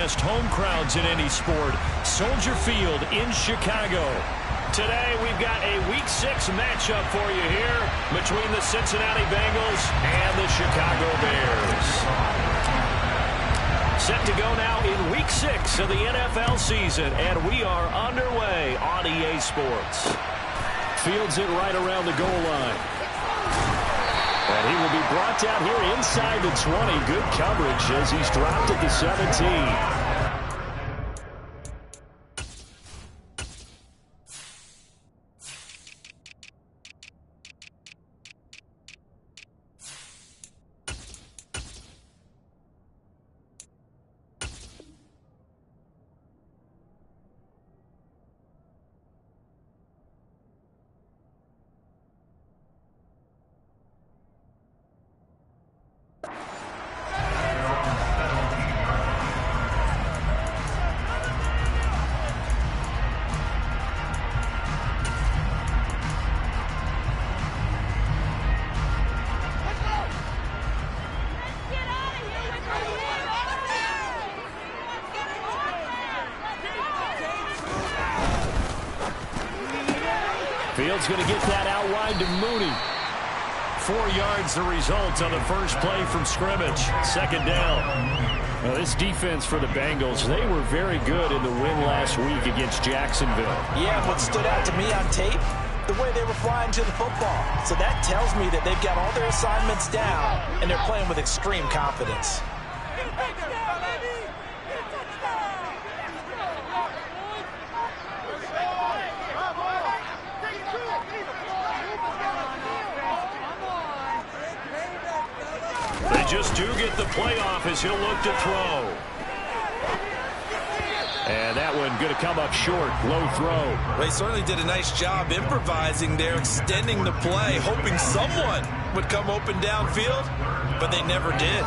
best home crowds in any sport. Soldier Field in Chicago. Today, we've got a Week 6 matchup for you here between the Cincinnati Bengals and the Chicago Bears. Set to go now in Week 6 of the NFL season, and we are underway on EA Sports. Fields it right around the goal line. And he will be brought down here inside the 20. Good coverage as he's dropped at the 17. Fields going to get that out wide to Mooney. 4 yards the result on the first play from scrimmage. Second down. Now, this defense for the Bengals, they were very good in the win last week against Jacksonville. Yeah, what stood out to me on tape, the way they were flying to the football. So that tells me that they've got all their assignments down, and they're playing with extreme confidence. Just do get the playoff as he'll look to throw. And that one going to come up short. Low throw. Well, he certainly did a nice job improvising there, extending the play, hoping someone would come open downfield, but they never did.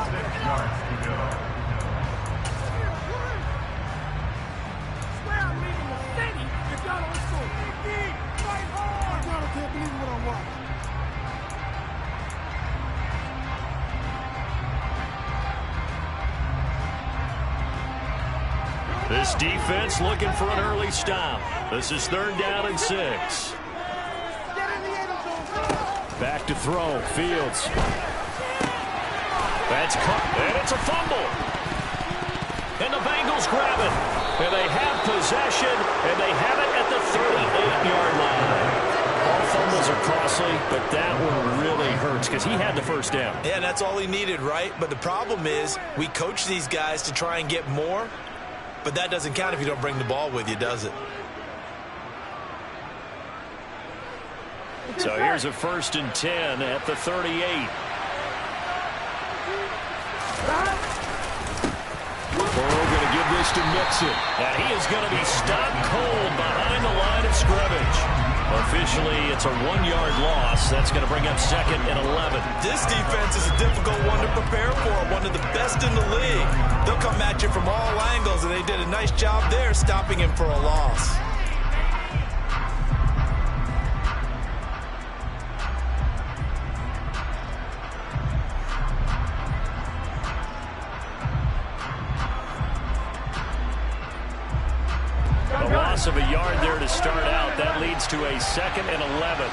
This defense looking for an early stop. This is 3rd down and 6. Back to throw. Fields. That's caught, and it's a fumble. And the Bengals grab it. And they have possession, and they have it at the 38-yard line. All fumbles are costly, but that one really hurts because he had the first down. Yeah, and that's all he needed, right? But the problem is we coach these guys to try and get more. But that doesn't count if you don't bring the ball with you, does it? So here's a 1st and 10 at the 38. Burrow going to give this to Mixon. And he is going to be stopped cold behind the line of scrimmage. Officially, it's a 1-yard loss. That's going to bring up 2nd and 11. This defense is a difficult one to prepare for, one of the best in the league. They'll come at you from all angles, and they did a nice job there stopping him for a loss. A loss of a yard there to start out. That leads to a 2nd and 11.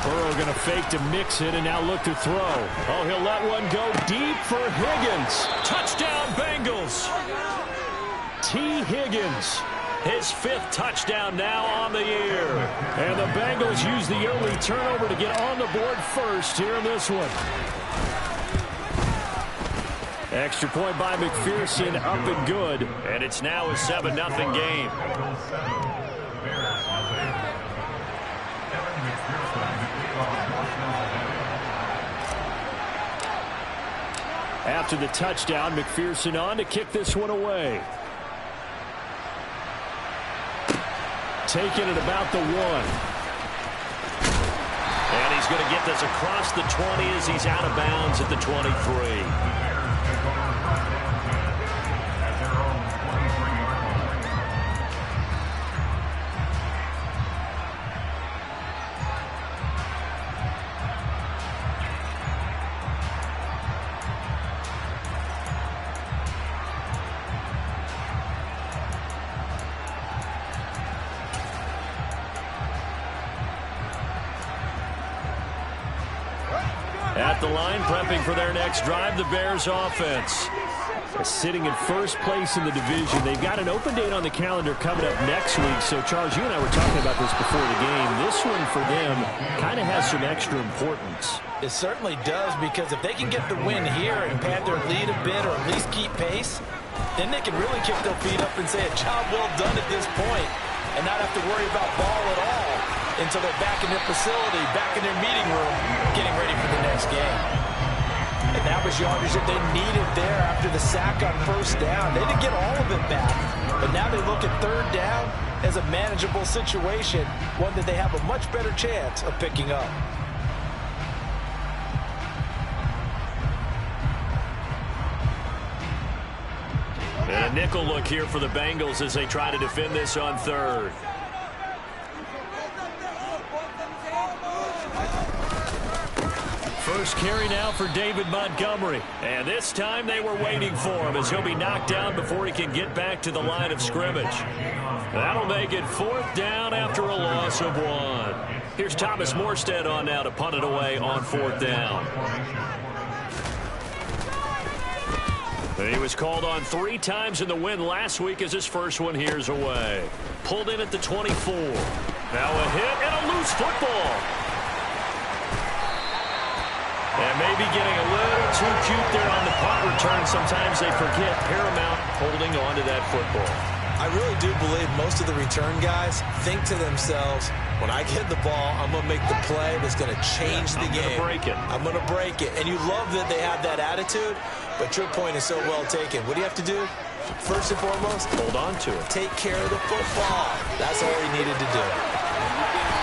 Burrow going to fake to Mixon and now look to throw. Oh, he'll let one go deep for Higgins. Touchdown, Bengals. T. Higgins, his 5th touchdown now on the year. And the Bengals use the early turnover to get on the board first here in this one. Extra point by McPherson, up and good. And it's now a 7-0 game. After the touchdown, McPherson on to kick this one away. Taking it about the 1. And he's going to get this across the 20 as he's out of bounds at the 23. At the line, prepping for their next drive, the Bears offense. Sitting in first place in the division. They've got an open date on the calendar coming up next week. So, Charles, you and I were talking about this before the game. This one for them kind of has some extra importance. It certainly does, because if they can get the win here and pad their lead a bit or at least keep pace, then they can really kick their feet up and say a job well done at this point and not have to worry about ball at all until they're back in their facility, back in their meeting room, getting ready for the next game. And that was yardage that they needed there after the sack on first down. They didn't get all of it back, but now they look at third down as a manageable situation, one that they have a much better chance of picking up. And a nickel look here for the Bengals as they try to defend this on third. First carry now for David Montgomery. And this time they were waiting for him as he'll be knocked down before he can get back to the line of scrimmage. That'll make it fourth down after a loss of 1. Here's Thomas Morstead on now to punt it away on fourth down. He was called on 3 times in the win last week as his first one here's away. Pulled in at the 24. Now a hit and a loose football. And maybe getting a little too cute there on the punt return. Sometimes they forget paramount holding on to that football. I really do believe most of the return guys think to themselves, when I get the ball, I'm going to make the play that's going to change the game. I'm going to break it. And you love that they have that attitude, but your point is so well taken. What do you have to do? First and foremost, hold on to it. Take care of the football. That's all he needed to do.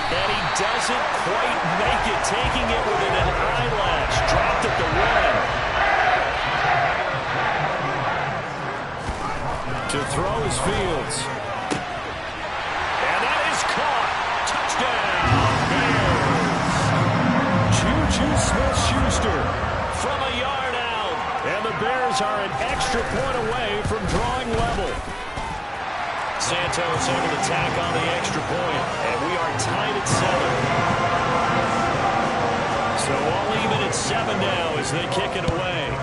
And he doesn't quite make it, taking it within an eyelash. Dropped at the 1. To throw his Fields. And that is caught. Touchdown, Bears. Juju Smith-Schuster from a yard out. And the Bears are an extra point away from drawing level. Santos able to tack on the extra point, and we are tied at 7. So all even at 7 now as they kick it away.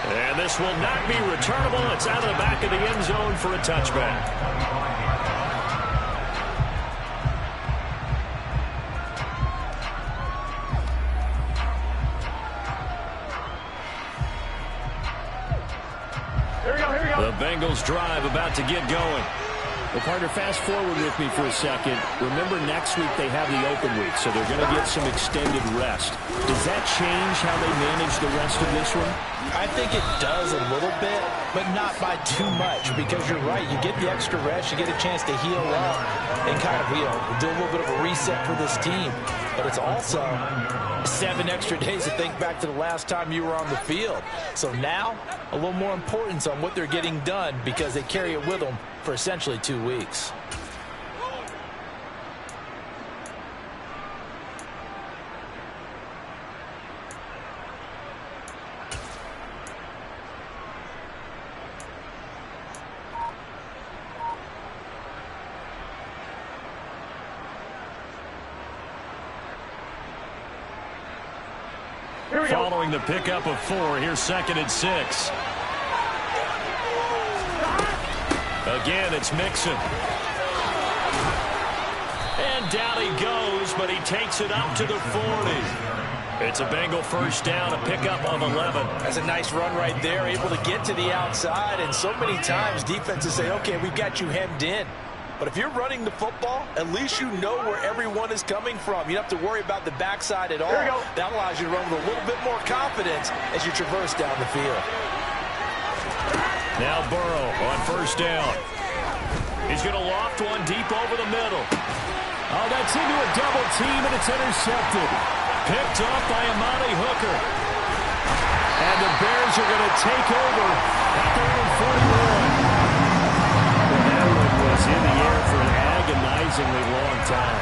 And this will not be returnable. It's out of the back of the end zone for a touchback. The Bengals drive about to get going. Well, partner, fast forward with me for a second. Remember, next week they have the open week, so they're going to get some extended rest. Does that change how they manage the rest of this one? I think it does a little bit, but not by too much, because you're right. You get the extra rest, you get a chance to heal up and kind of, do a little bit of a reset for this team. But it's also 7 extra days to think back to the last time you were on the field. So now, a little more importance on what they're getting done because they carry it with them for essentially 2 weeks. Following the pickup of 4, here's 2nd and 6. Again, it's Mixon. And down he goes, but he takes it up to the 40. It's a Bengal first down, a pickup of 11. That's a nice run right there, able to get to the outside. And so many times defenses say, okay, we've got you hemmed in. But if you're running the football, at least you know where everyone is coming from. You don't have to worry about the backside at all. That allows you to run with a little bit more confidence as you traverse down the field. Now Burrow on first down. He's going to loft one deep over the middle. Oh, that's into a double team, and it's intercepted. Picked off by Amani Hooker. And the Bears are going to take over at their own 41. In the air for an agonizingly long time.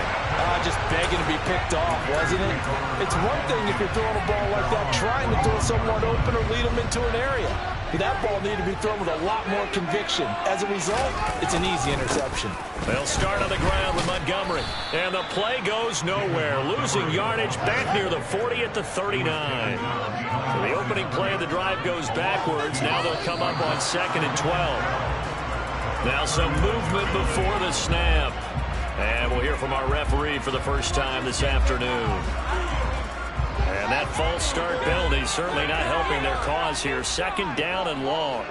Just begging to be picked off, wasn't it? It's one thing if you're throwing a ball like that, trying to throw someone open or lead them into an area. But that ball needed to be thrown with a lot more conviction. As a result, it's an easy interception. They'll start on the ground with Montgomery. And the play goes nowhere. Losing yardage back near the 40 at the 39. So the opening play of the drive goes backwards. Now they'll come up on 2nd and 12. Now some movement before the snap. And we'll hear from our referee for the first time this afternoon. And that false start penalty certainly not helping their cause here. 2nd down and long.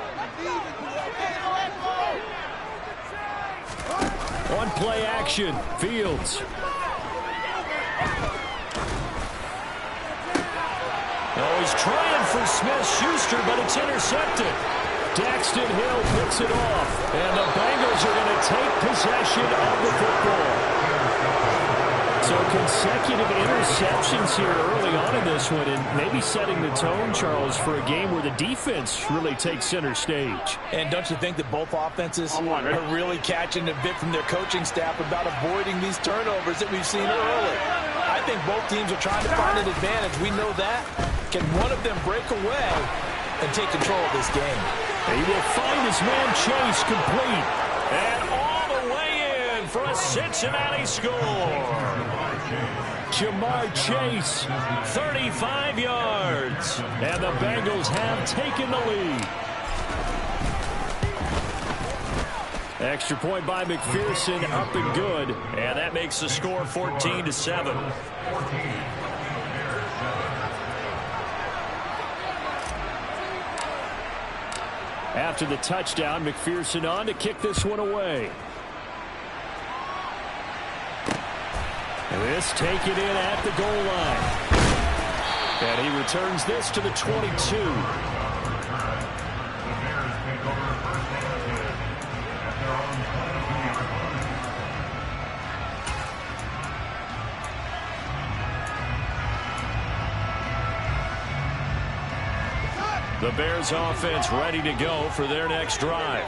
On play action, Fields. Oh, he's trying for Smith-Schuster, but it's intercepted. Daxton Hill picks it off, and the Bengals are going to take possession of the football. So consecutive interceptions here early on in this one, and maybe setting the tone, Charles, for a game where the defense really takes center stage. And don't you think that both offenses are really catching a bit from their coaching staff about avoiding these turnovers that we've seen early? I think both teams are trying to find an advantage. We know that. Can one of them break away and take control of this game? He will find his man Chase complete. And all the way in for a Cincinnati score. Jamar Chase, 35 yards. And the Bengals have taken the lead. Extra point by McPherson, up and good. And that makes the score 14-7. After the touchdown, McPherson on to kick this one away. And this taken in at the goal line. And he returns this to the 22. The Bears offense ready to go for their next drive.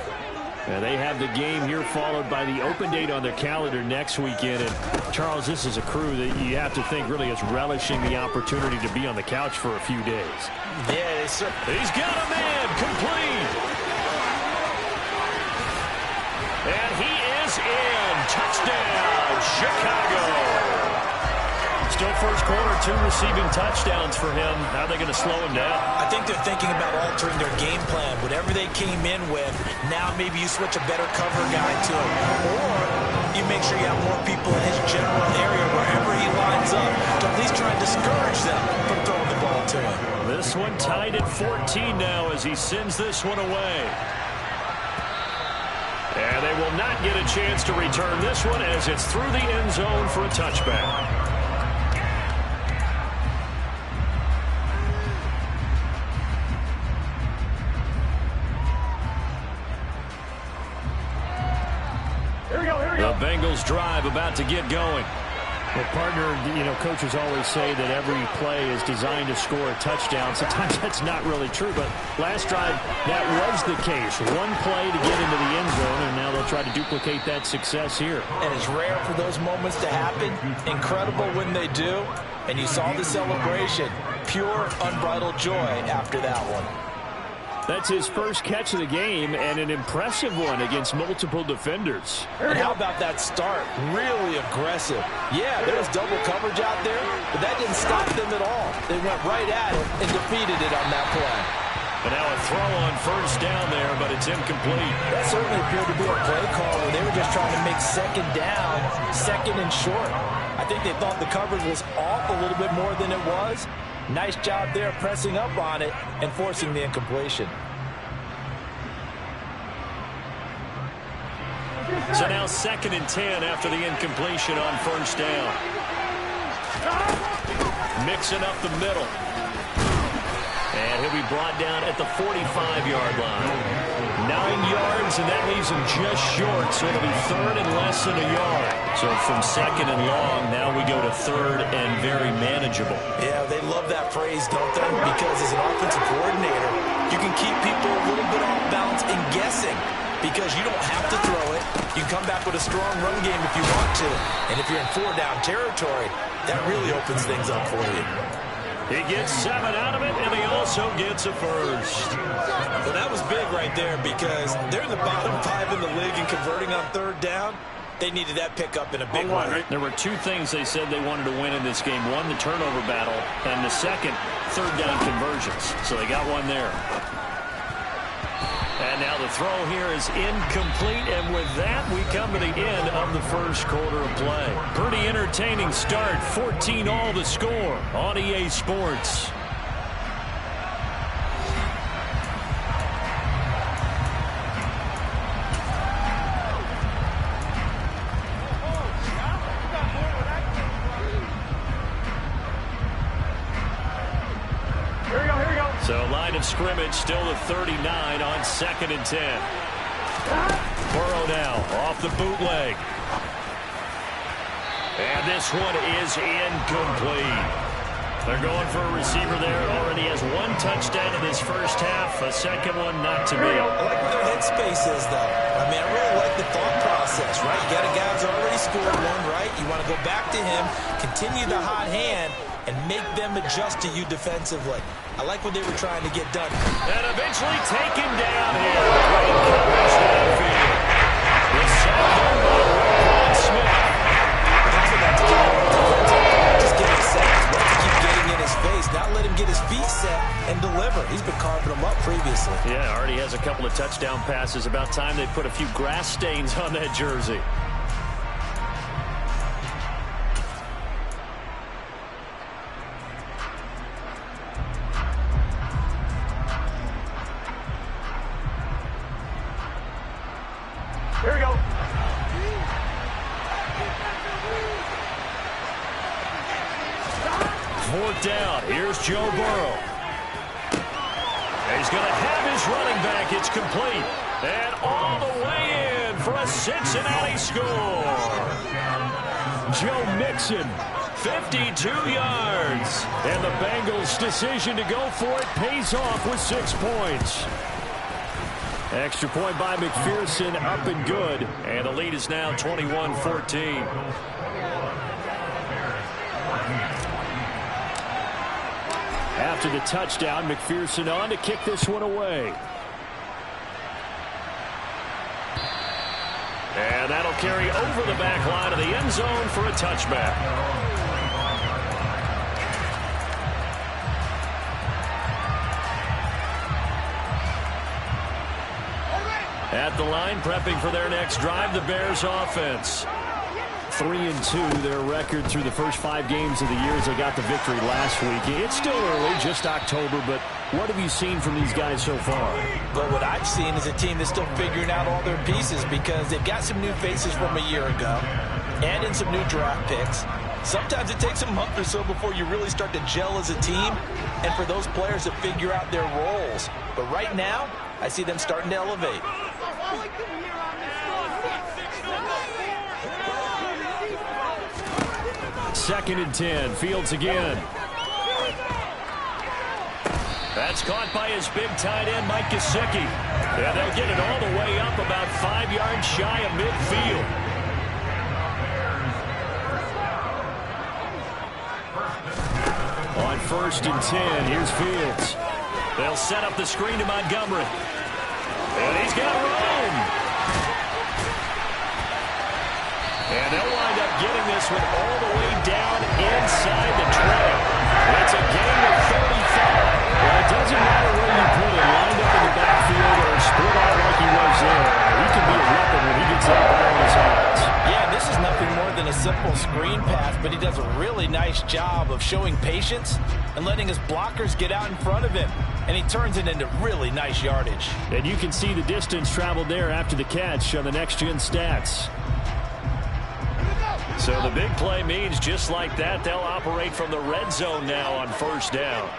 And they have the game here followed by the open date on their calendar next weekend. And Charles, this is a crew that you have to think really is relishing the opportunity to be on the couch for a few days. Yeah, sir. He's got a man complete. And he is in. Touchdown, Chicago. Still first quarter, 2 receiving touchdowns for him. How are they going to slow him down? I think they're thinking about altering their game plan. Whatever they came in with, now maybe you switch a better cover guy to him. Or you make sure you have more people in his general area wherever he lines up to at least try and discourage them from throwing the ball to him. This one tied at 14 now as he sends this one away. And they will not get a chance to return this one as it's through the end zone for a touchback. The Bengals drive about to get going. Well, partner, coaches always say that every play is designed to score a touchdown. Sometimes that's not really true, but last drive, that was the case. One play to get into the end zone, and now they'll try to duplicate that success here. And it's rare for those moments to happen. Incredible when they do. And you saw the celebration. Pure, unbridled joy after that one. That's his first catch of the game, and an impressive one against multiple defenders. And how about that start? Really aggressive. Yeah, there was double coverage out there, but that didn't stop them at all. They went right at it and defeated it on that play. But now a throw on first down there, but it's incomplete. That certainly appeared to be a play call where they were just trying to make second down, second and short. I think they thought the coverage was off a little bit more than it was. Nice job there pressing up on it and forcing the incompletion. So now 2nd and 10 after the incompletion on first down. Mixing up the middle. And he'll be brought down at the 45-yard line. 9 yards, and that leaves him just short, so it'll be 3rd and less than a yard. So from 2nd and long, now we go to 3rd and very manageable. Yeah, they love that phrase, don't they? Because as an offensive coordinator, you can keep people a little bit off balance and guessing because you don't have to throw it. You can come back with a strong run game if you want to. And if you're in 4-down territory, that really opens things up for you. He gets 7 out of it, and he also also gets a first. Well, that was big right there because they're in the bottom 5 in the league and converting on third down. They needed that pickup in a big way. There were 2 things they said they wanted to win in this game. One, the turnover battle, and the second, third down conversions. So they got one there. And now the throw here is incomplete, and with that, we come to the end of the first quarter of play. Pretty entertaining start, 14-all the score on EA Sports. So line of scrimmage still the 39 on 2nd and 10. Burrow now off the bootleg. And this one is incomplete. They're going for a receiver there. Already has 1 touchdown in this first half. A second one not to be. I like where their headspace is, though. I mean, I really like the thought process, right? You got a guy who's already scored one, right? You want to go back to him, continue the hot hand, and make them adjust to you defensively. I like what they were trying to get done. And eventually taken down here. Great coverage downfield. The sack done by Roquan Smith. That's what that's doing. Just get his sacks, but to keep getting in his face, not let him get his feet set and deliver. He's been carving them up previously. Yeah, already has a couple of touchdown passes. About time they put a few grass stains on that jersey. Here we go. 4th down. Here's Joe Burrow. He's going to have his running back. It's complete. And all the way in for a Cincinnati score. Joe Mixon, 52 yards. And the Bengals' decision to go for it pays off with 6 points. Extra point by McPherson, up and good. And the lead is now 21-14. After the touchdown, McPherson on to kick this one away. And that'll carry over the back line of the end zone for a touchback. At the line, prepping for their next drive, the Bears offense. 3-2, their record through the first 5 games of the year as they got the victory last week. It's still early, just October, but what have you seen from these guys so far? Well, what I've seen is a team that's still figuring out all their pieces because they've got some new faces from a year ago and in some new draft picks. Sometimes it takes a month or so before you really start to gel as a team and for those players to figure out their roles. But right now, I see them starting to elevate. Second and 10. Fields again. That's caught by his big tight end, Mike Gesicki. And they'll get it all the way up about 5 yards shy of midfield. On 1st and 10, here's Fields. They'll set up the screen to Montgomery. And he's got room. And they'll wind up getting this one all the way down inside the trail. It's a gain of 35. Well, it doesn't matter where you put it, lined up in the backfield or split out like he was there. He can be a weapon when he gets that ball in his hands. Yeah, this is nothing more than a simple screen pass, but he does a really nice job of showing patience and letting his blockers get out in front of him. And he turns it into really nice yardage. And you can see the distance traveled there after the catch on the next-gen stats. So the big play means just like that, they'll operate from the red zone now on 1st down.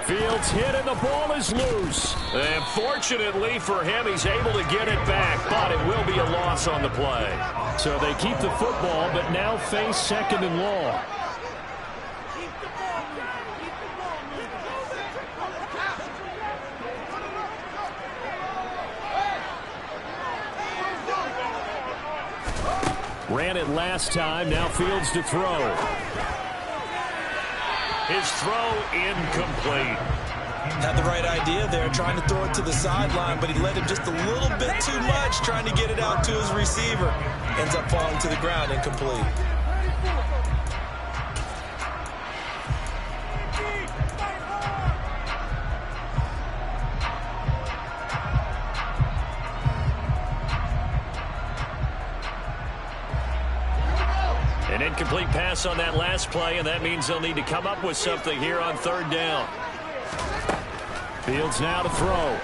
Fields hit and the ball is loose. And fortunately for him, he's able to get it back, but it will be a loss on the play. So they keep the football, but now face 2nd and long. Ran it last time. Now Fields to throw. His throw incomplete. Had the right idea there, trying to throw it to the sideline, but he let him just a little bit too much, trying to get it out to his receiver. Ends up falling to the ground, incomplete. An incomplete pass on that last play, and that means they'll need to come up with something here on third down. Fields now to throw.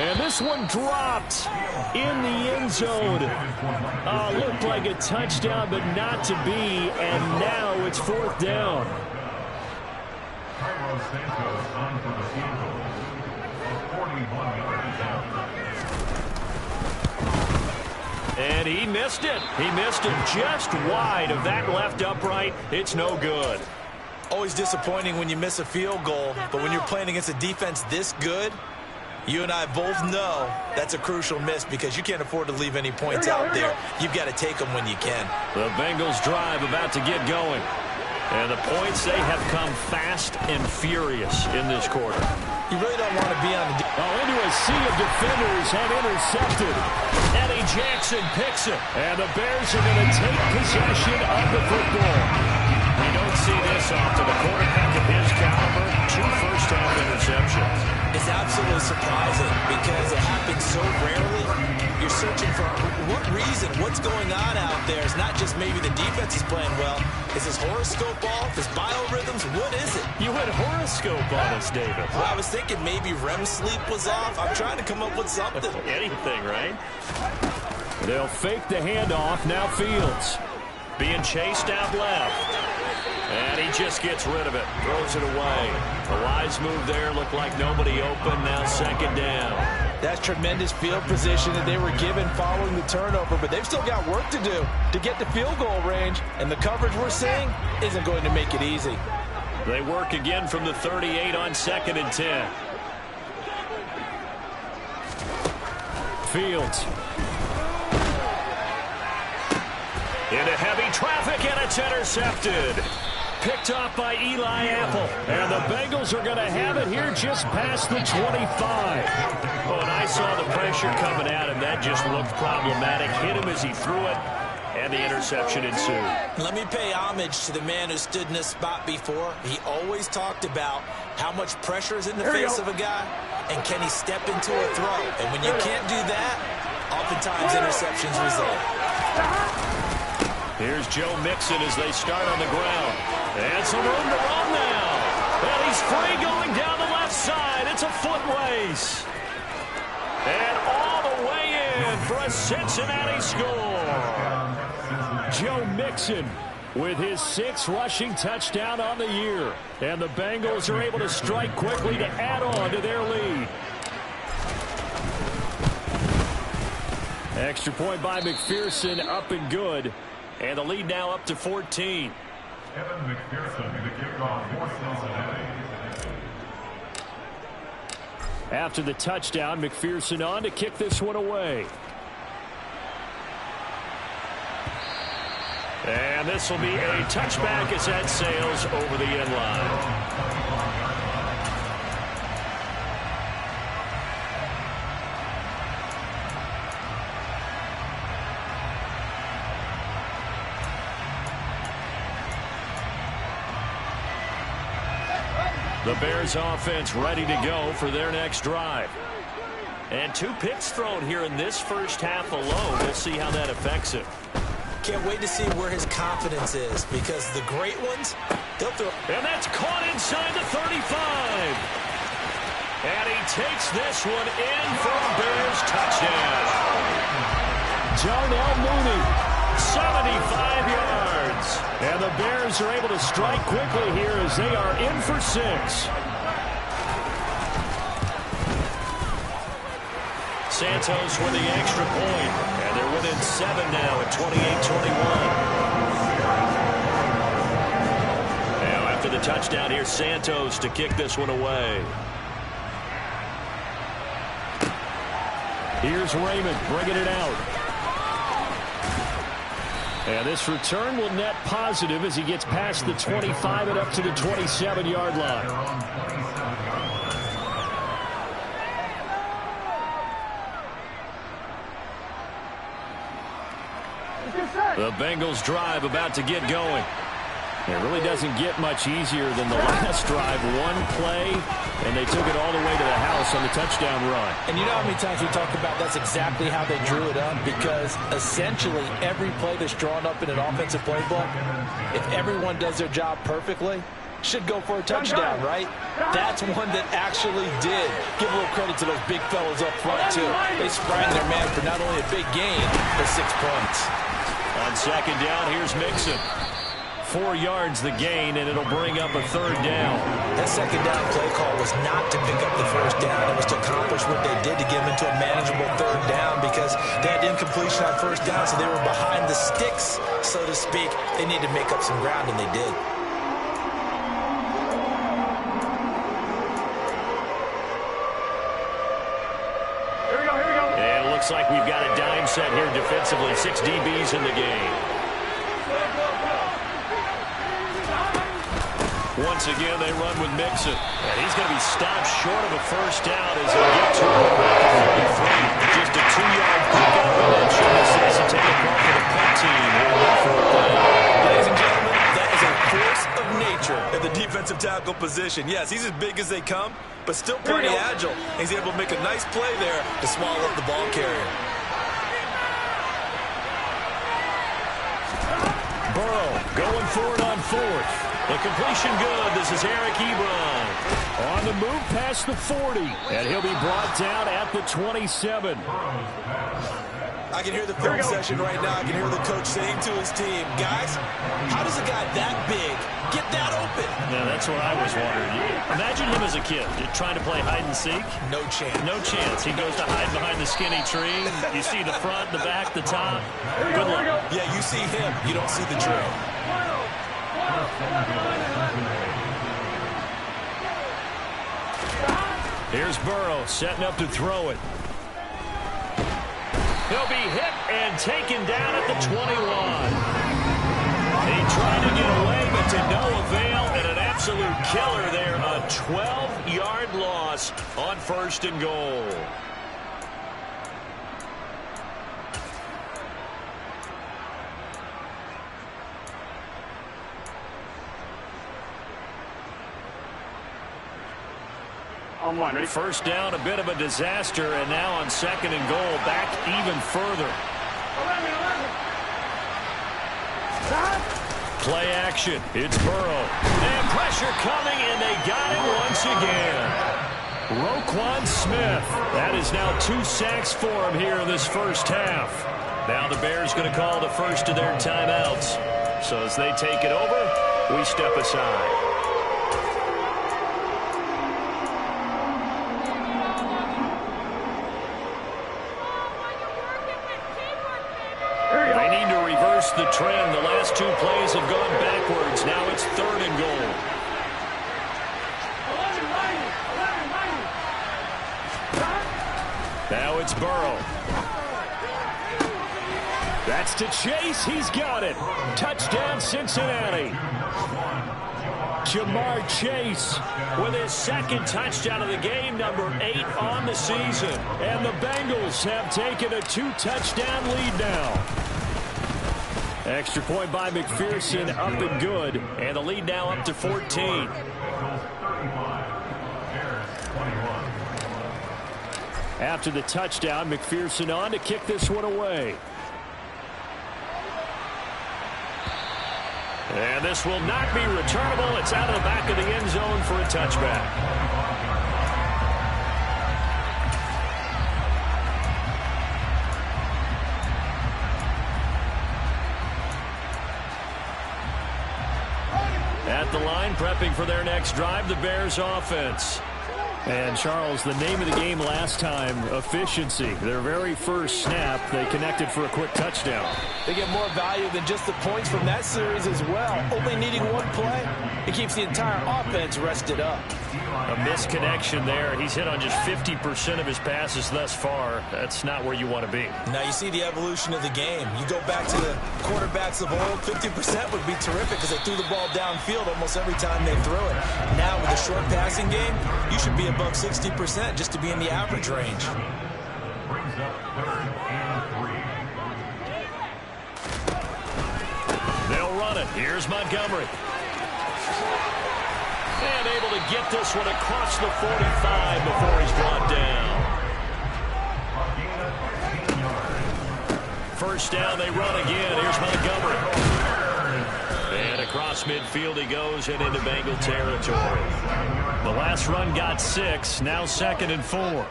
And this one dropped in the end zone. Looked like a touchdown, but not to be, and now it's fourth down. And he missed it. He missed it just wide of that left upright. It's no good. Always disappointing when you miss a field goal, but when you're playing against a defense this good, you and I both know that's a crucial miss because you can't afford to leave any points out there. You've got to take them when you can. The Bengals drive about to get going. And the points, they have come fast and furious in this quarter. You really don't want to be on the... Into a sea of defenders and intercepted. Eddie Jackson picks it. And the Bears are going to take possession of the football. You don't see this often. A quarterback of his caliber, 2 first-half interceptions. It's absolutely surprising because it happens so rarely. You're searching for what reason, what's going on out there. It's not just maybe the defense is playing well. Is his horoscope off? His biorhythms? What is it? You had horoscope on us, David. Well, I was thinking maybe REM sleep was off. I'm trying to come up with something. Anything, right? They'll fake the handoff. Now Fields being chased out left. And he just gets rid of it. Throws it away. A wise move there. Looked like nobody open. Now second down. That's tremendous field position that they were given following the turnover, but they've still got work to do to get to field goal range, and the coverage we're seeing isn't going to make it easy. They work again from the 38 on 2nd and 10. Fields. Into heavy traffic, and it's intercepted. Picked off by Eli Apple. And the Bengals are going to have it here just past the 25. Oh, and I saw the pressure coming at him. That just looked problematic. Hit him as he threw it, and the interception ensued. Let me pay homage to the man who stood in this spot before. He always talked about how much pressure is in the face of a guy, and can he step into a throw. And when you can't do that, oftentimes interceptions result. Here's Joe Mixon as they start on the ground. And some room to run now. And he's free going down the left side. It's a foot race. And all the way in for a Cincinnati score. Joe Mixon with his 6th rushing touchdown on the year. And the Bengals are able to strike quickly to add on to their lead. Extra point by McPherson, up and good. And the lead now up to 14. Kevin McPherson to kick off for Cincinnati. After the touchdown, McPherson on to kick this one away. And this will be a touchback as that sails over the end line. The Bears offense ready to go for their next drive. And 2 picks thrown here in this first half alone. We'll see how that affects him. Can't wait to see where his confidence is, because the great ones, they'll throw. And that's caught inside the 35. And he takes this one in for a Bears touchdown. Darnell Mooney, 75 yards. And the Bears are able to strike quickly here as they are in for 6. Santos with the extra point. And they're within 7 now at 28-21. Now after the touchdown here, Santos to kick this one away. Here's Raymond bringing it out. And this return will net positive as he gets past the 25 and up to the 27-yard line. The Bengals drive about to get going. It really doesn't get much easier than the last drive. One play, and they took it all the way to the house on the touchdown run. And you know how many times we talk about that's exactly how they drew it up? Because essentially every play that's drawn up in an offensive playbook, if everyone does their job perfectly, should go for a touchdown, right? That's one that actually did. Give a little credit to those big fellas up front, too. They sprang their man for not only a big gain, but 6 points. On second down, here's Mixon. 4 yards the gain, and it'll bring up a 3rd down. That second down play call was not to pick up the 1st down. It was to accomplish what they did to get them into a manageable 3rd down because they had incompletion on 1st down, so they were behind the sticks, so to speak. They needed to make up some ground, and they did. And it looks like we've got a dime set here defensively. 6 DBs in the game. Once again, they run with Mixon. And he's going to be stopped short of a 1st down as they get to him at the 33. Just a 2-yard pickup, and that should necessitate a call for the punt team here on 4th down. Ladies and gentlemen, that is a force of nature at the defensive tackle position. Yes, he's as big as they come, but still pretty agile. He's able to make a nice play there to swallow up the ball carrier. Burrow going for it on 4th. The completion good. This is Eric Ebron. On the move past the 40. And he'll be brought down at the 27. I can hear the film session right now. I can hear the coach saying to his team, guys, how does a guy that big get that open? Yeah, that's what I was wondering. Imagine him as a kid trying to play hide and seek. No chance. No chance. He goes to hide behind the skinny tree. You see the front, the back, the top. Good luck. Yeah, you see him. You don't see the trail. Here's Burrow setting up to throw it. He'll be hit and taken down at the 21. He tried to get away, but to no avail, and an absolute killer there. A 12-yard loss on 1st and goal. First down, a bit of a disaster, and now on 2nd and goal, back even further. Play action. It's Burrow. And pressure coming, and they got him once again. Roquan Smith. That is now 2 sacks for him here in this 1st half. Now the Bears going to call the first of their timeouts. So as they take it over, we step aside. They need to reverse the trend. The last 2 plays have gone backwards. Now it's 3rd and goal. Now it's Burrow. That's to Chase. He's got it. Touchdown, Cincinnati. Jamar Chase with his 2nd touchdown of the game, number 8 on the season. And the Bengals have taken a 2-touchdown lead now. Extra point by McPherson, up and good. And the lead now up to 14. After the touchdown, McPherson on to kick this one away. And this will not be returnable. It's out of the back of the end zone for a touchback. At the line, prepping for their next drive, the Bears offense. And, Charles, the name of the game last time, efficiency. Their very first snap, they connected for a quick touchdown. They get more value than just the points from that series as well. Only needing 1 play, it keeps the entire offense rested up. A misconnection there. He's hit on just 50% of his passes thus far. That's not where you want to be. Now you see the evolution of the game. You go back to the quarterbacks of old, 50% would be terrific because they threw the ball downfield almost every time they threw it. Now with the short passing game, you should be above 60% just to be in the average range. Brings up 3rd and 3. They'll run it. Here's Montgomery. And able to get this one across the 45 before he's brought down. First down, they run again. Here's Montgomery. And across midfield he goes and into Bengal territory. The last run got 6. Now 2nd and 4.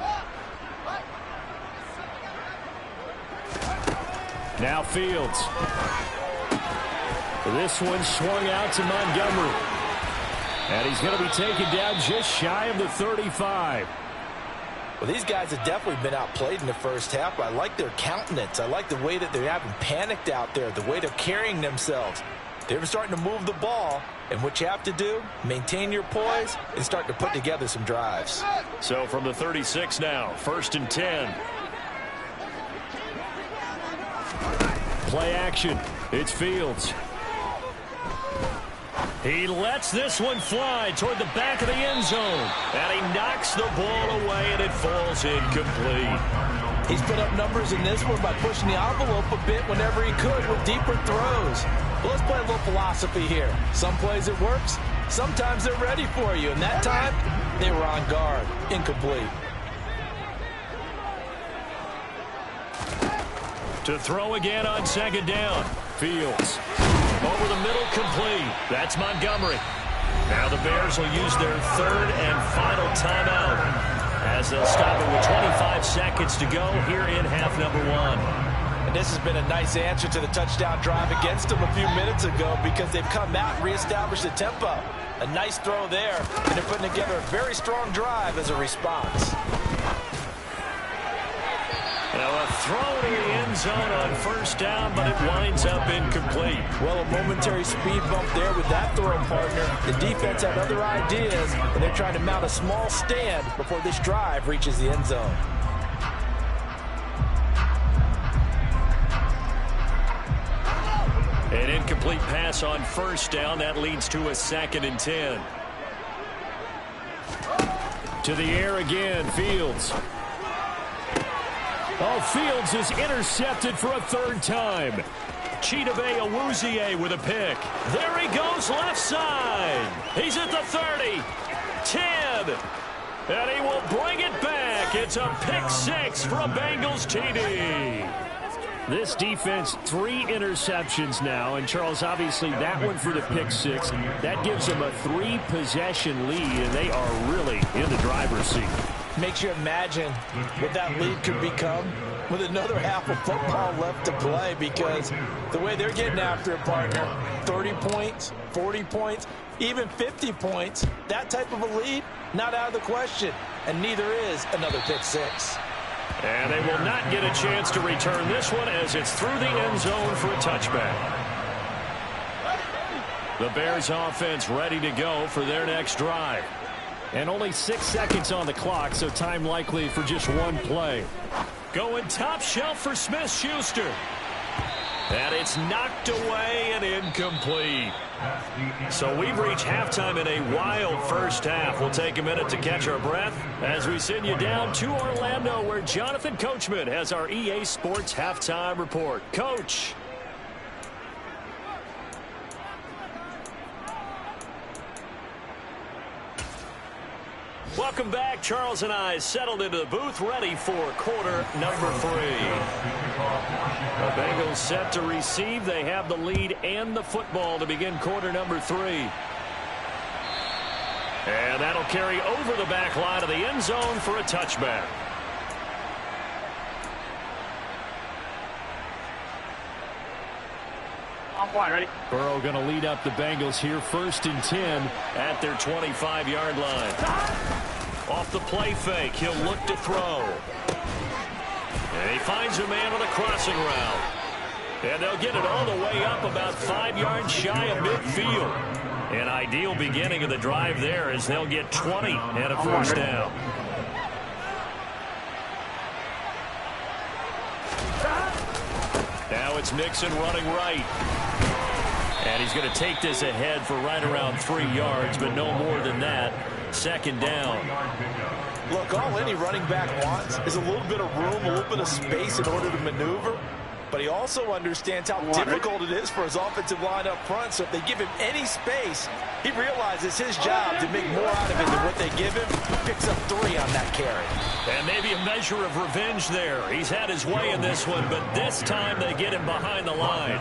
Now Fields. This one swung out to Montgomery. And he's going to be taken down just shy of the 35. Well, these guys have definitely been outplayed in the first half, but I like their countenance. I like the way that they haven't panicked out there, the way they're carrying themselves. They're starting to move the ball, and what you have to do, maintain your poise and start to put together some drives. So from the 36 now, 1st and 10. Play action. It's Fields. He lets this one fly toward the back of the end zone. And he knocks the ball away, and it falls incomplete. He's put up numbers in this one by pushing the envelope a bit whenever he could with deeper throws. Well, let's play a little philosophy here. Some plays it works. Sometimes they're ready for you. And that time, they were on guard. Incomplete. To throw again on 2nd down. Fields. Over the middle, complete. That's Montgomery. Now the Bears will use their 3rd and final timeout as they'll stop it with 25 seconds to go here in half number 1. And this has been a nice answer to the touchdown drive against them a few minutes ago because they've come out and reestablished the tempo. A nice throw there, and they're putting together a very strong drive as a response. Now a throw to the end zone on 1st down, but it winds up incomplete. Well, a momentary speed bump there with that throw, partner. The defense had other ideas, and they're trying to mount a small stand before this drive reaches the end zone. An incomplete pass on 1st down. That leads to a 2nd and 10. To the air again, Fields. Oh, Fields is intercepted for a 3rd time. Chidobe Awuzie with a pick. There he goes left side. He's at the 30, 10, and he will bring it back. It's a pick 6 for a Bengals TD. This defense, 3 interceptions now, and Charles, obviously that one for the pick 6. That gives them a 3-possession lead, and they are really in the driver's seat. Makes you imagine what that lead could become with another half of football left to play because the way they're getting after it, partner, 30 points, 40 points, even 50 points, that type of a lead, not out of the question, and neither is another pick 6. And they will not get a chance to return this one as it's through the end zone for a touchback. The Bears offense ready to go for their next drive. And only 6 seconds on the clock, so time likely for just one play. Going top shelf for Smith-Schuster. And it's knocked away and incomplete. So we've reached halftime in a wild first half. We'll take a minute to catch our breath as we send you down to Orlando, where Jonathan Coachman has our EA Sports halftime report. Coach. Welcome back. Charles and I settled into the booth, ready for quarter number 3. The Bengals set to receive. They have the lead and the football to begin quarter number 3. And that'll carry over the back line of the end zone for a touchback. On point, ready? Burrow going to lead up the Bengals here, 1st and 10 at their 25-yard line. Off the play fake, he'll look to throw. And he finds a man on a crossing route. And they'll get it all the way up about 5 yards shy of midfield. An ideal beginning of the drive there as they'll get 20 and a first down. Now it's Mixon running right. And he's going to take this ahead for right around 3 yards, but no more than that. Second down. Look, all any running back wants is a little bit of room, a little bit of space in order to maneuver. But he also understands how difficult it is for his offensive line up front. So if they give him any space, he realizes his job to make more out of it than what they give him. He picks up 3 on that carry. And maybe a measure of revenge there. He's had his way in this one, but this time they get him behind the line.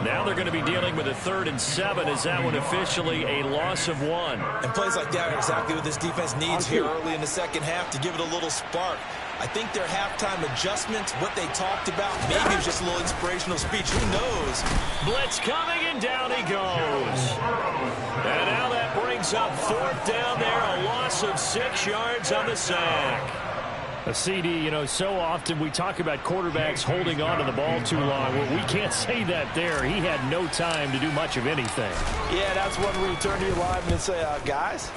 Now they're going to be dealing with a 3rd and 7. Is that one officially a loss of 1? And plays like that are exactly what this defense needs here early in the second half to give it a little spark. I think their halftime adjustments, what they talked about, maybe it was just a little inspirational speech. Who knows? Blitz coming, and down he goes. And now that brings up 4th down there, a loss of 6 yards on the sack. A CD, you know, so often we talk about quarterbacks holding on to the ball too long. Well, we can't say that there. He had no time to do much of anything. Yeah, that's one where you turn to your lineman and say, guys,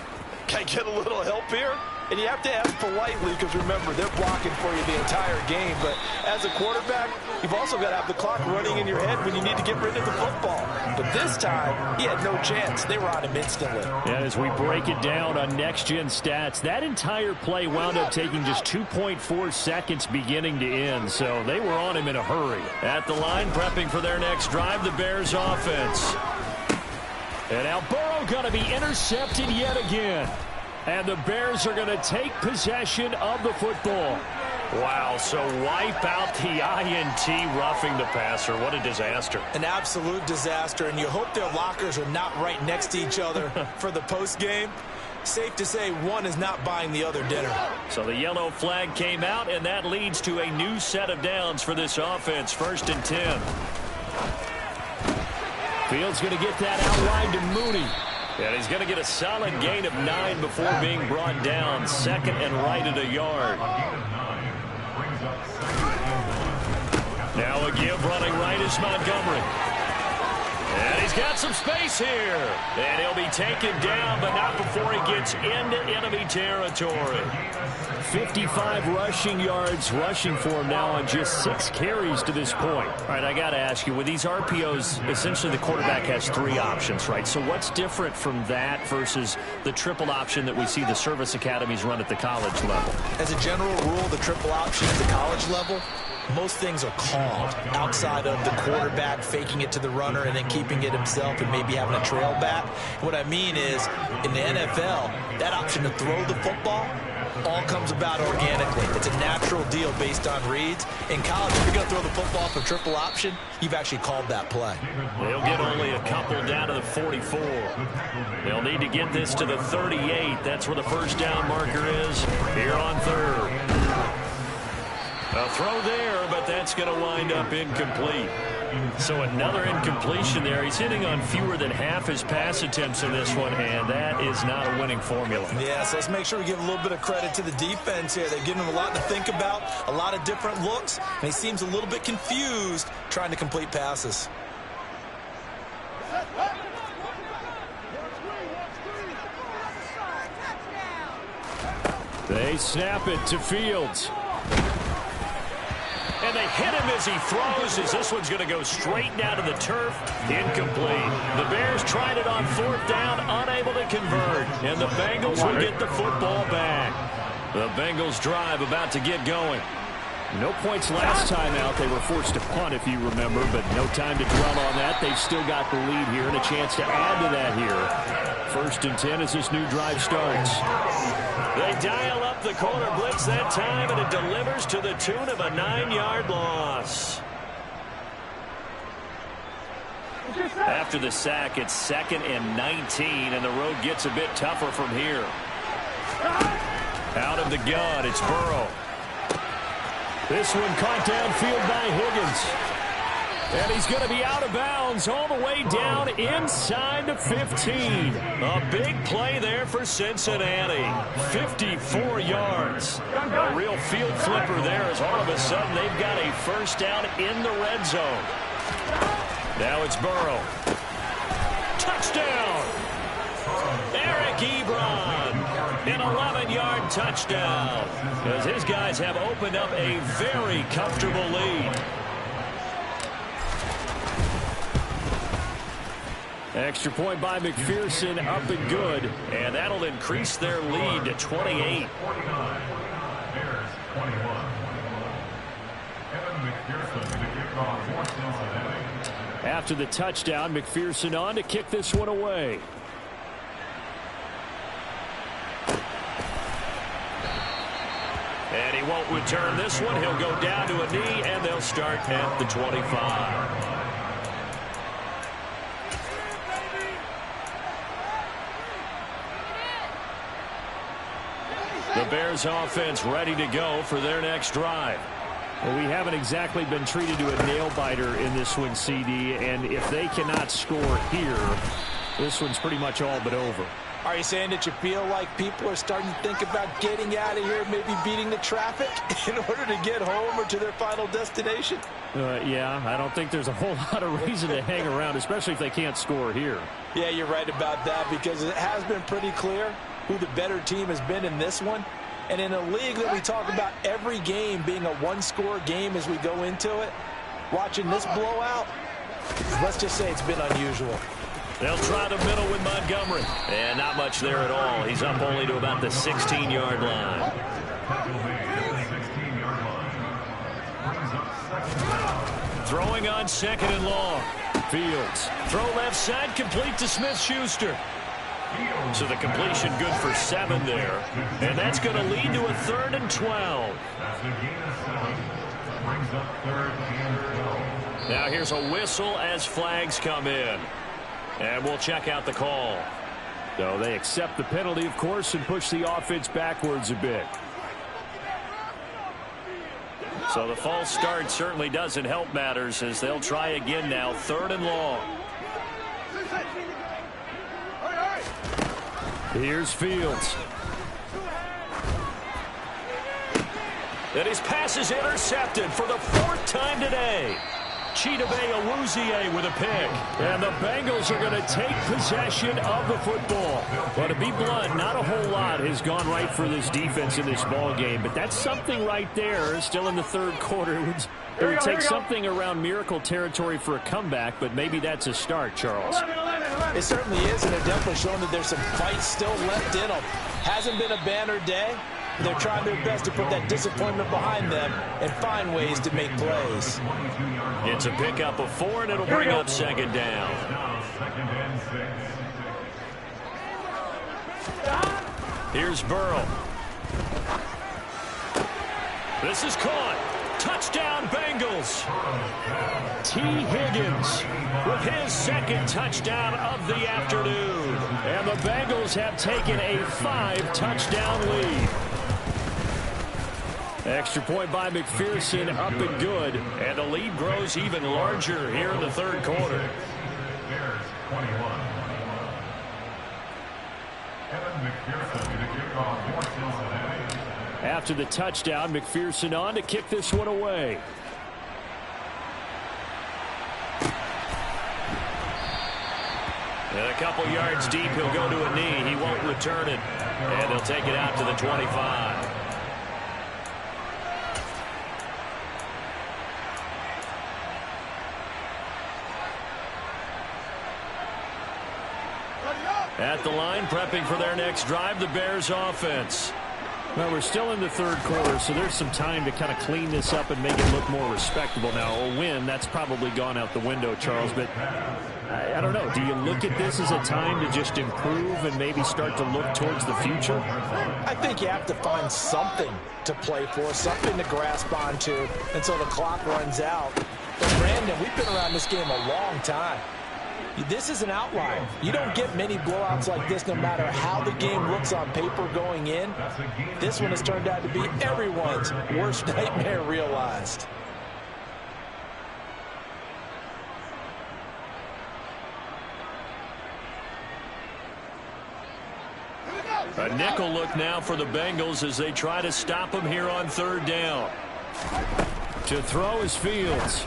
can I get a little help here? And you have to ask politely because, remember, they're blocking for you the entire game. But as a quarterback, you've also got to have the clock running in your head when you need to get rid of the football. But this time, he had no chance. They were on him instantly. And as we break it down on next-gen stats, that entire play wound up taking just 2.4 seconds beginning to end. So they were on him in a hurry. At the line, prepping for their next drive, the Bears offense. And now Burrow going to be intercepted yet again. And the Bears are going to take possession of the football. Wow, so wipe out the INT roughing the passer. What a disaster. An absolute disaster, and you hope their lockers are not right next to each other for the postgame. Safe to say one is not buying the other dinner. So the yellow flag came out, and that leads to a new set of downs for this offense. 1st and 10. Fields going to get that out wide to Mooney. And he's going to get a solid gain of 9 before being brought down. 2nd and right at a yard. Now a give running right is Montgomery. And he's got some space here. And he'll be taken down, but not before he gets into enemy territory. 55 rushing yards rushing for him now on just 6 carries to this point. All right, I got to ask you, with these RPOs, essentially the quarterback has 3 options, right? So what's different from that versus the triple option that we see the service academies run at the college level? As a general rule, the triple option at the college level, most things are called outside of the quarterback faking it to the runner and then keeping it himself and maybe having a trail back. What I mean is, in the NFL, that option to throw the football all comes about organically. It's a natural deal based on reads. In college, if you're going to throw the football for triple option, you've actually called that play. They'll get only a couple down to the 44. They'll need to get this to the 38. That's where the first down marker is here on 3rd. A throw there, but that's going to wind up incomplete. So another incompletion there. He's hitting on fewer than half his pass attempts in this one, and that is not a winning formula. Yeah, so let's make sure we give a little bit of credit to the defense here. They're giving him a lot to think about, a lot of different looks, and he seems a little bit confused trying to complete passes. They snap it to Fields. And they hit him as he throws, as this one's going to go straight down to the turf. Incomplete. The Bears tried it on 4th down, unable to convert. And the Bengals will get the football back. The Bengals drive about to get going. No points last time out. They were forced to punt, if you remember, but no time to dwell on that. They've still got the lead here and a chance to add to that here. 1st and 10 as this new drive starts. They dial up the corner blitz that time, and it delivers to the tune of a 9-yard loss. After the sack, it's 2nd and 19, and the road gets a bit tougher from here. Out of the gun, it's Burrow. This one caught downfield by Higgins. And he's going to be out of bounds all the way down inside the 15. A big play there for Cincinnati. 54 yards. A real field flipper there as all of a sudden they've got a first down in the red zone. Now it's Burrow. Touchdown. Ebron. An 11-yard touchdown. As his guys have opened up a very comfortable lead. Extra point by McPherson, up and good. And that'll increase their lead to 28. 49, Bears 21. Evan McPherson to kick off for Cincinnati. After the touchdown, McPherson on to kick this one away. And he won't return this one. He'll go down to a knee, and they'll start at the 25. The Bears offense ready to go for their next drive. Well, we haven't exactly been treated to a nail-biter in this one, CD, and if they cannot score here, this one's pretty much all but over. Are you saying that you feel like people are starting to think about getting out of here, maybe beating the traffic in order to get home or to their final destination? Yeah, I don't think there's a whole lot of reason to hang around, especially if they can't score here. Yeah, you're right about that, because it has been pretty clear who the better team has been in this one. And in a league that we talk about every game being a one-score game as we go into it, watching this blowout, let's just say it's been unusual. They'll try the middle with Montgomery. And not much there at all. He's up only to about the 16-yard line. Throwing on second and long. Fields. Throw left side, complete to Smith-Schuster. So the completion good for 7 there. And that's going to lead to a 3rd and 12. Now here's a whistle as flags come in. And we'll check out the call. So they accept the penalty, of course, and push the offense backwards a bit. So the false start certainly doesn't help matters as they'll try again now, 3rd and long. Here's Fields. And his pass is intercepted for the 4th time today. Chidobe Awuzie with a pick. And the Bengals are going to take possession of the football. Well, to be blunt, not a whole lot has gone right for this defense in this ball game, but that's something right there. Still in the 3rd quarter. It would take something around miracle territory for a comeback, but maybe that's a start, Charles. It certainly is, and they're definitely showing that there's some fight still left in them. Hasn't been a banner day. They're trying their best to put that disappointment behind them and find ways to make plays. It's a pickup of 4, and it'll bring up 2nd down. Here's Burrow. This is caught. Touchdown, Bengals. T. Higgins with his 2nd touchdown of the afternoon. And the Bengals have taken a 5-touchdown lead. Extra point by McPherson, up and good. And the lead grows even larger here in the 3rd quarter. Bears 21. Evan McPherson to kick off for Cincinnati. After the touchdown, McPherson on to kick this one away. And a couple yards deep, he'll go to a knee. He won't return it. And they'll take it out to the 25. At the line, prepping for their next drive, the Bears offense. Well, we're still in the 3rd quarter, so there's some time to kind of clean this up and make it look more respectable. Now, a win, that's probably gone out the window, Charles, but I don't know. Do you look at this as a time to just improve and maybe start to look towards the future? I think you have to find something to play for, something to grasp onto until the clock runs out. But, Brandon, we've been around this game a long time. This is an outlier. You don't get many blowouts like this no matter how the game looks on paper going in. This one has turned out to be everyone's worst nightmare realized. A nickel look now for the Bengals as they try to stop him here on 3rd down. To throw is Fields.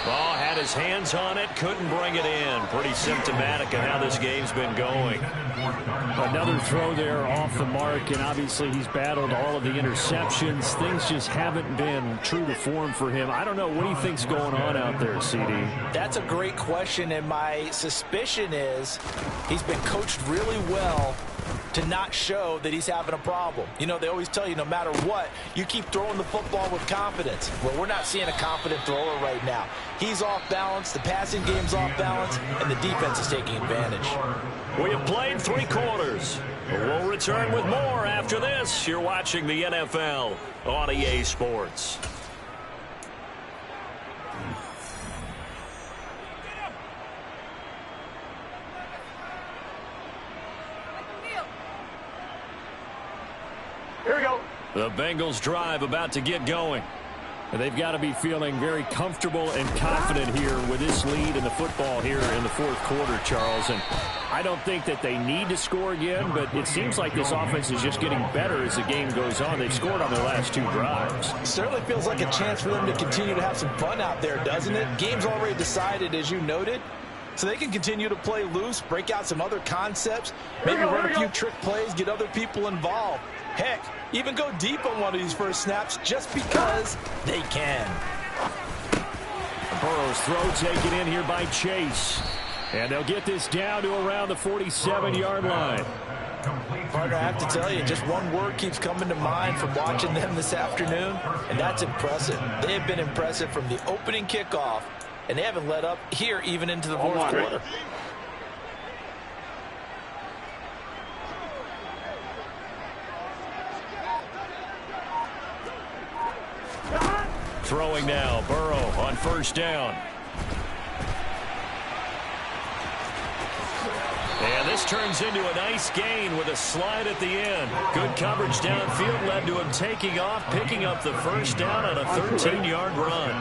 Ball has had his hands on it, couldn't bring it in. Pretty symptomatic of how this game's been going. Another throw there off the mark, and obviously he's battled all of the interceptions. Things just haven't been true to form for him. I don't know. What do you think's going on out there, CD? That's a great question, and my suspicion is he's been coached really well to not show that he's having a problem. You know, they always tell you no matter what, you keep throwing the football with confidence. Well, we're not seeing a confident thrower right now. He's off balance, the passing game's off balance, and the defense is taking advantage. We have played 3 quarters. We'll return with more after this. You're watching the NFL on EA Sports. Here we go. The Bengals drive about to get going. And they've got to be feeling very comfortable and confident here with this lead in the football here in the fourth quarter, Charles. And I don't think that they need to score again, but it seems like this offense is just getting better as the game goes on. They've scored on their last 2 drives. Certainly feels like a chance for them to continue to have some fun out there, doesn't it? Game's already decided, as you noted. So they can continue to play loose, break out some other concepts, maybe run a few trick plays, get other people involved. Heck, even go deep on one of these first snaps just because they can. Burrow's throw taken in here by Chase. And they'll get this down to around the 47-yard line. Partner, I have to tell you, just one word keeps coming to mind from watching them this afternoon, and that's impressive. They have been impressive from the opening kickoff, and they haven't let up here even into the fourth quarter. Throwing now, Burrow on first down. And this turns into a nice gain with a slide at the end. Good coverage downfield led to him taking off, picking up the first down on a 13-yard run.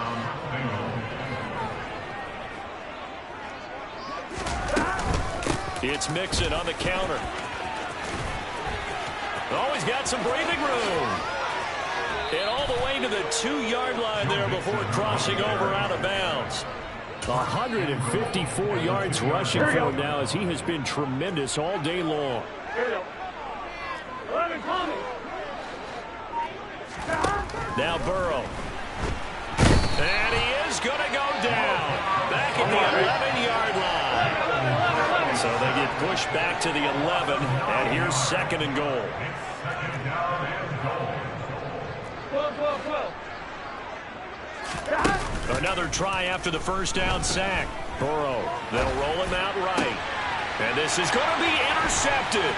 It's Mixon on the counter. Oh, he's got some breathing room. And all the way to the 2-yard line there before crossing over out of bounds. 154 yards rushing for him now as he has been tremendous all day long. Now Burrow. And he is going to go down. Back at the 11-yard line. So they get pushed back to the 11. And here's 2nd and goal. Another try after the first down sack. Burrow, they'll roll him out right. And this is going to be intercepted.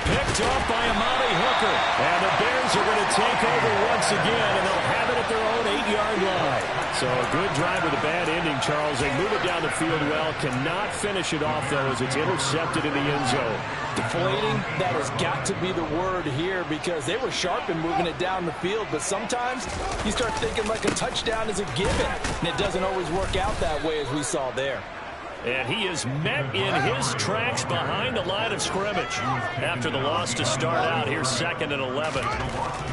Picked off by Amani Hooker. And the Bears are going to take over once again, and they'll have it at their own 8-yard line. So a good drive with a bad ending, Charles. They move it down the field well. Cannot finish it off, though, as it's intercepted in the end zone. Deflating, that has got to be the word here because they were sharp in moving it down the field, but sometimes you start thinking like a touchdown is a given, and it doesn't always work out that way as we saw there. And he is met in his tracks behind the line of scrimmage. After the loss to start out, here's 2nd and 11.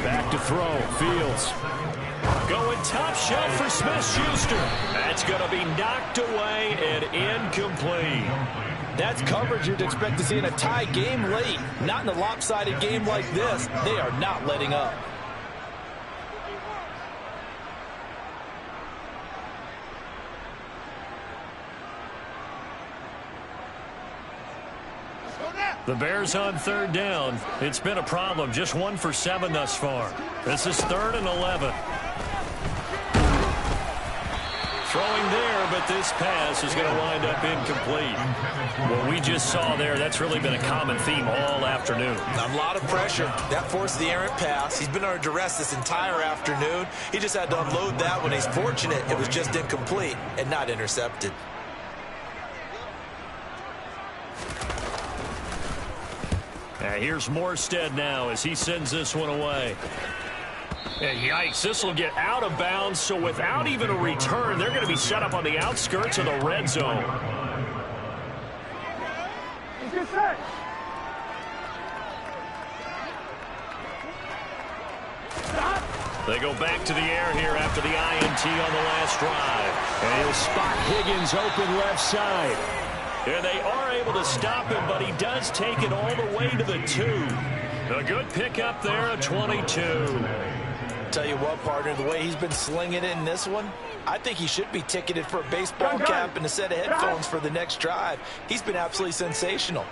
Back to throw, Fields. Going top shelf for Smith-Schuster. That's going to be knocked away and incomplete. That's coverage you'd expect to see in a tie game late. Not in a lopsided game like this. They are not letting up. The Bears on 3rd down. It's been a problem. Just 1 for 7 thus far. This is 3rd and 11. Throwing there, but this pass is going to wind up incomplete. What we just saw there, that's really been a common theme all afternoon. A lot of pressure. That forced the errant pass. He's been under duress this entire afternoon. He just had to unload that when he's fortunate. It was just incomplete and not intercepted. Here's Morstead now as he sends this one away. And yikes, this will get out of bounds, so without even a return, they're going to be set up on the outskirts of the red zone. They go back to the air here after the INT on the last drive. And he'll spot Higgins open left side. And they are able to stop him, but he does take it all the way to the 2. A good pickup there, a 22. Tell you what, partner, the way he's been slinging it in this one, I think he should be ticketed for a baseball cap and a set of headphones for the next drive. He's been absolutely sensational.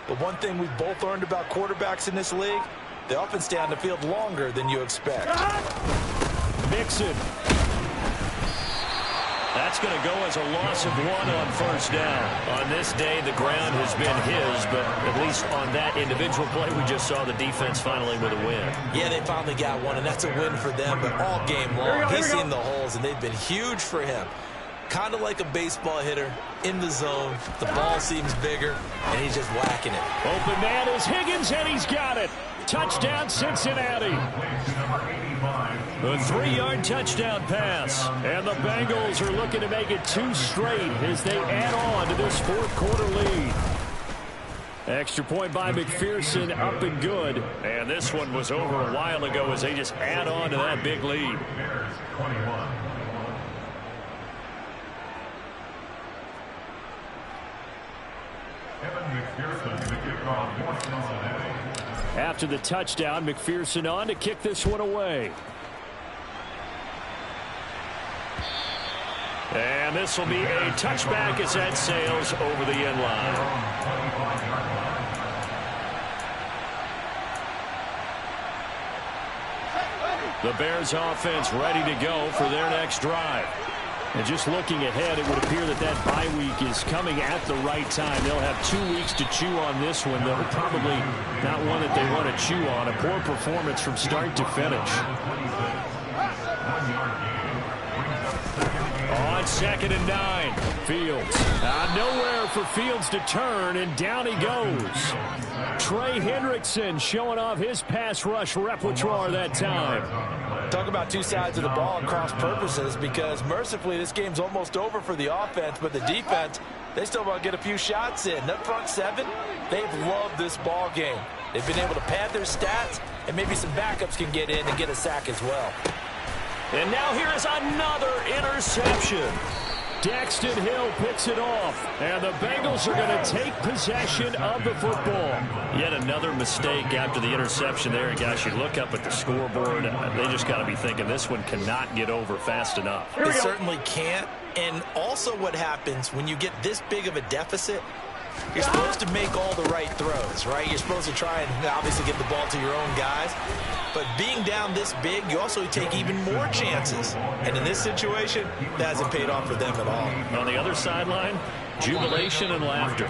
But one thing we've both learned about quarterbacks in this league, they often stay on the field longer than you expect. Mixon. That's going to go as a loss of 1 on first down. On this day, the ground has been his, but at least on that individual play, we just saw the defense finally with a win. Yeah, they finally got one, and that's a win for them, but all game long, he's seen the holes, and they've been huge for him. Kind of like a baseball hitter in the zone. The ball seems bigger, and he's just whacking it. Open man is Higgins, and he's got it. Touchdown, Cincinnati. A 3-yard touchdown pass. And the Bengals are looking to make it 2 straight as they add on to this fourth-quarter lead. Extra point by McPherson, up and good. And this one was over a while ago as they just add on to that big lead. After the touchdown, McPherson on to kick this one away. And this will be a touchback as that sails over the end line. The Bears offense ready to go for their next drive. And just looking ahead, it would appear that that bye week is coming at the right time. They'll have 2 weeks to chew on this one, though probably not one that they want to chew on. A poor performance from start to finish. On 2nd and 9, Fields. Nowhere for Fields to turn, and down he goes. Trey Hendrickson showing off his pass rush repertoire that time. Talk about 2 sides of the ball at cross purposes, because mercifully this game's almost over for the offense, but the defense, they still want to get a few shots in. That front 7, they've loved this ball game. They've been able to pad their stats, and maybe some backups can get in and get a sack as well. And now here is another interception. Daxton Hill picks it off, and the Bengals are going to take possession of the football. Yet another mistake after the interception there. And guys, you look up at the scoreboard, they just got to be thinking this one cannot get over fast enough. It certainly can't. And also what happens when you get this big of a deficit, you're supposed to make all the right throws, right? You're supposed to try and obviously get the ball to your own guys. But being down this big, you also take even more chances. And in this situation, that hasn't paid off for them at all. On the other sideline, jubilation and laughter.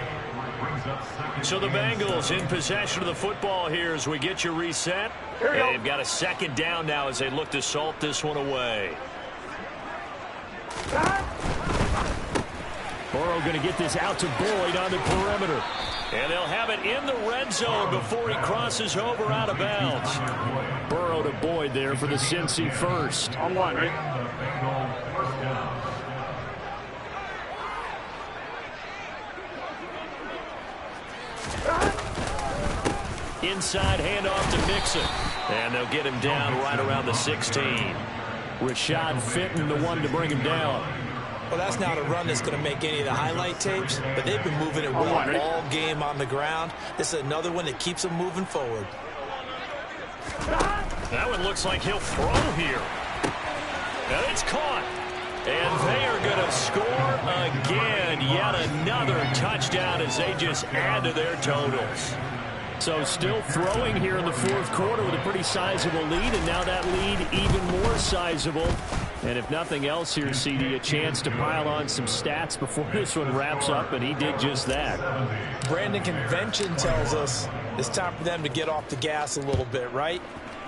So the Bengals in possession of the football here as we get you reset. And they've got a 2nd down now as they look to salt this one away. Burrow going to get this out to Boyd on the perimeter. And they'll have it in the red zone before he crosses over out of bounds. Burrow to Boyd there for the Cincy first. On 1, right? Inside handoff to Mixon. And they'll get him down right around the 16. Rashad Fenton, the one to bring him down. Well, that's not a run that's going to make any of the highlight tapes, but they've been moving it well all game on the ground. This is another one that keeps them moving forward. That one looks like he'll throw here. And it's caught. And they are going to score again. Yet another touchdown as they just add to their totals. So still throwing here in the fourth quarter with a pretty sizable lead, and now that lead even more sizable. And if nothing else here, CD, a chance to pile on some stats before this one wraps up, and he did just that. Brandon, convention tells us it's time for them to get off the gas a little bit, right?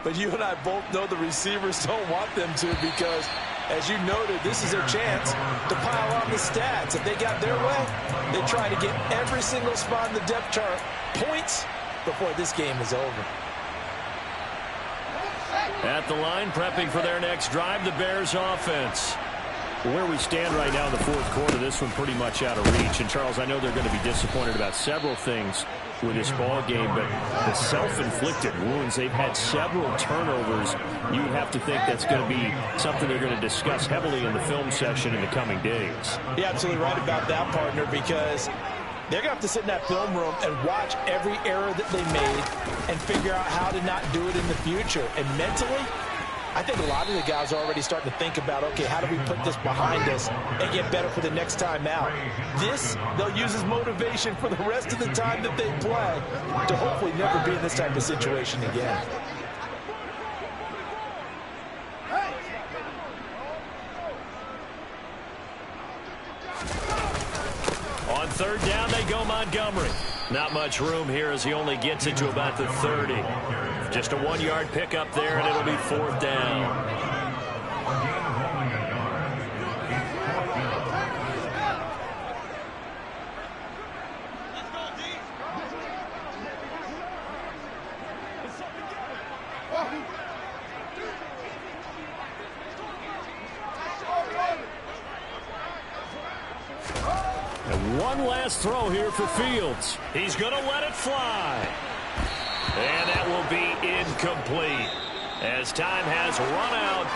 But you and I both know the receivers don't want them to, because, as you noted, this is their chance to pile on the stats. If they got their way, they try to get every single spot in the depth chart points before this game is over. At the line, prepping for their next drive, the Bears offense. Where we stand right now in the fourth quarter, this one pretty much out of reach. And, Charles, I know they're going to be disappointed about several things. with this ball game, but the self-inflicted wounds, they've had several turnovers. You have to think that's going to be something they're going to discuss heavily in the film session in the coming days. You're absolutely right about that, partner, because they're going to have to sit in that film room and watch every error that they made and figure out how to not do it in the future. And mentally, I think a lot of the guys are already starting to think about, okay, how do we put this behind us and get better for the next time out? This, they'll use as motivation for the rest of the time that they play to hopefully never be in this type of situation again. On third down, they go Montgomery. Not much room here as he only gets it to about the 30. Just a 1-yard pickup there, and it'll be fourth down. And one last throw here for Fields. He's going to let it fly. And that will be incomplete as time has run out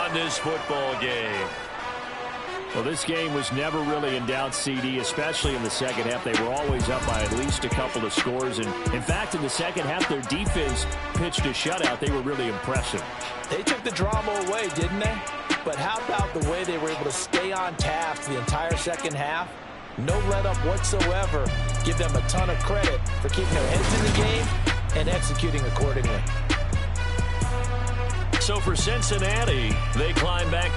on this football game. Well, this game was never really in doubt, CD, especially in the second half. They were always up by at least a couple of scores. And in fact, in the second half, their defense pitched a shutout. They were really impressive. They took the drama away, didn't they? But how about the way they were able to stay on task the entire second half? No let-up whatsoever. Give them a ton of credit for keeping their heads in the game and executing accordingly. So for Cincinnati, they climb back to